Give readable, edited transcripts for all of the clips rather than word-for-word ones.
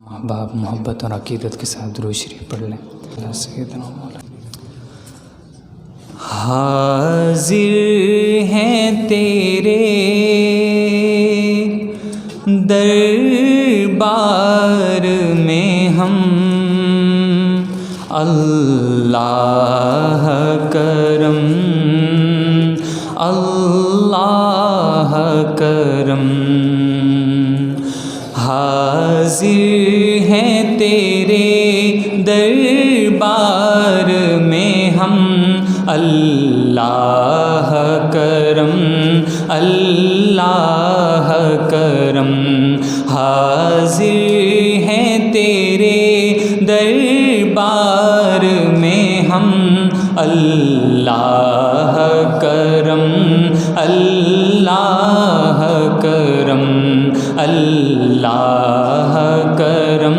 احباب محبت اور عقیدت کے ساتھ درود شریف پڑھ لیں۔ سیدنا مولانا حاضر ہیں تیرے دربار میں ہم، اللہ کرم اللہ کرم۔ حاضر ہیں تیرے دربار میں ہم، اللہ کرم اللہ کرم۔ حاضر ہیں تیرے دربار میں ہم، اللہ کرم اللہ کرم اللہ کرم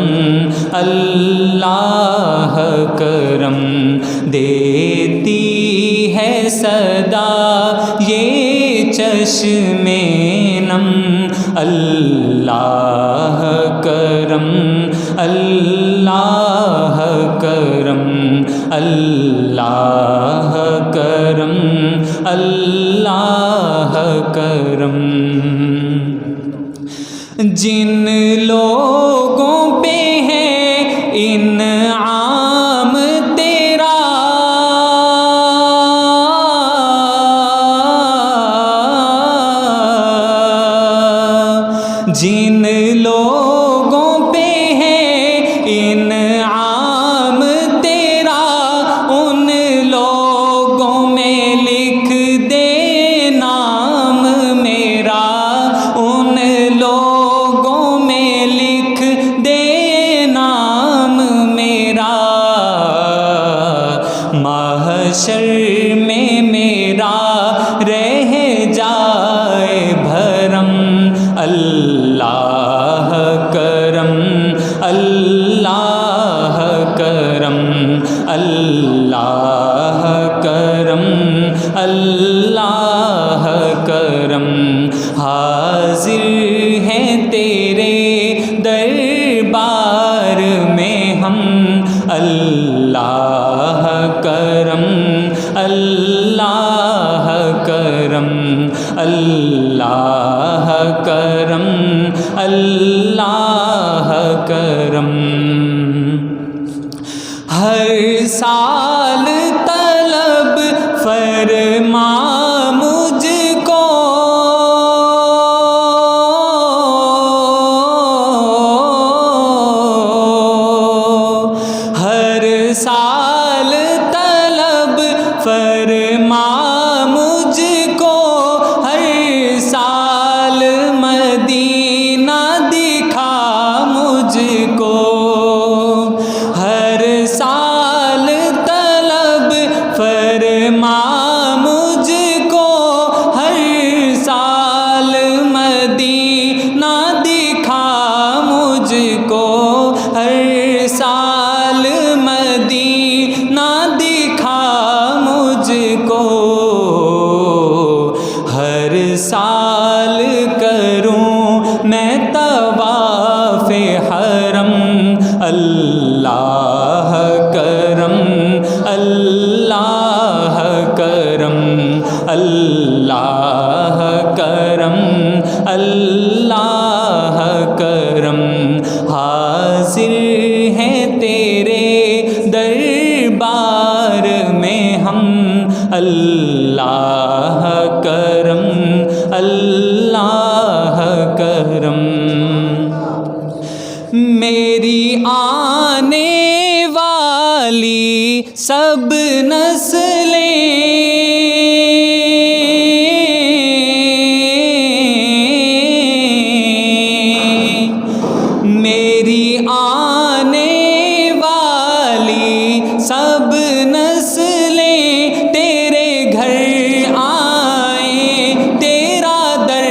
اللہ کرم۔ دیتی ہے صدا یہ چشم نم، اللہ کرم اللہ کرم اللہ کرم اللہ کرم۔ جن لوگوں پہ ہے انعام تیرا، جن لوگوں پہ ہے انعام تیرا، ان لوگوں میں لکھ دے نام میرا، ان لوگوں میں لکھ دے نام میرا، محشر میں میرا رہ جائے بھرم، اللہ کرم اللہ کرم اللہ کرم اللہ کرم۔ حاضر ہیں تیرے دربار میں ہم، اللہ کرم اللہ کرم اللہ کرم اللہ کرم۔ ہر سال طلب فرما مجھ کو، ہر سال طلب فرما مجھ کو، ہر سال مدینہ دکھا مجھ کو، ہر سال طلب فرما مجھ کو، ہر سال مدینہ دکھا مجھ کو، ہر سال مدینہ دکھا مجھ کو، ہر سال کروں میں طواف حرم، اللہ کرم اللہ کرم اللہ کرم اللہ کرم۔ حاضر ہیں تیرے دربار میں ہم، اللہ کرم اللہ کرم۔ میری آنے والی سب نسلیں میری آنے والی سب نسلیں تیرے گھر آئیں، تیرا در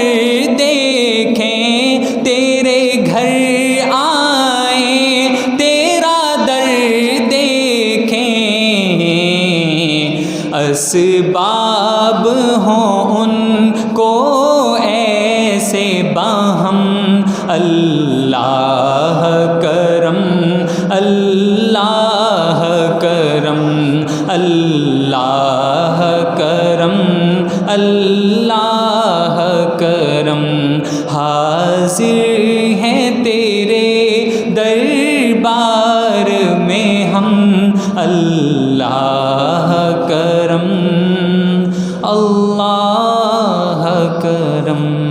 دیکھیں، تیرے گھر آئیں، تیرا در دیکھیں، اسباب ہوں ان کو ایسے باہم، اللہ کر کرم حاضر ہیں تیرے دربار میں ہم اللہ کرم اللہ کرم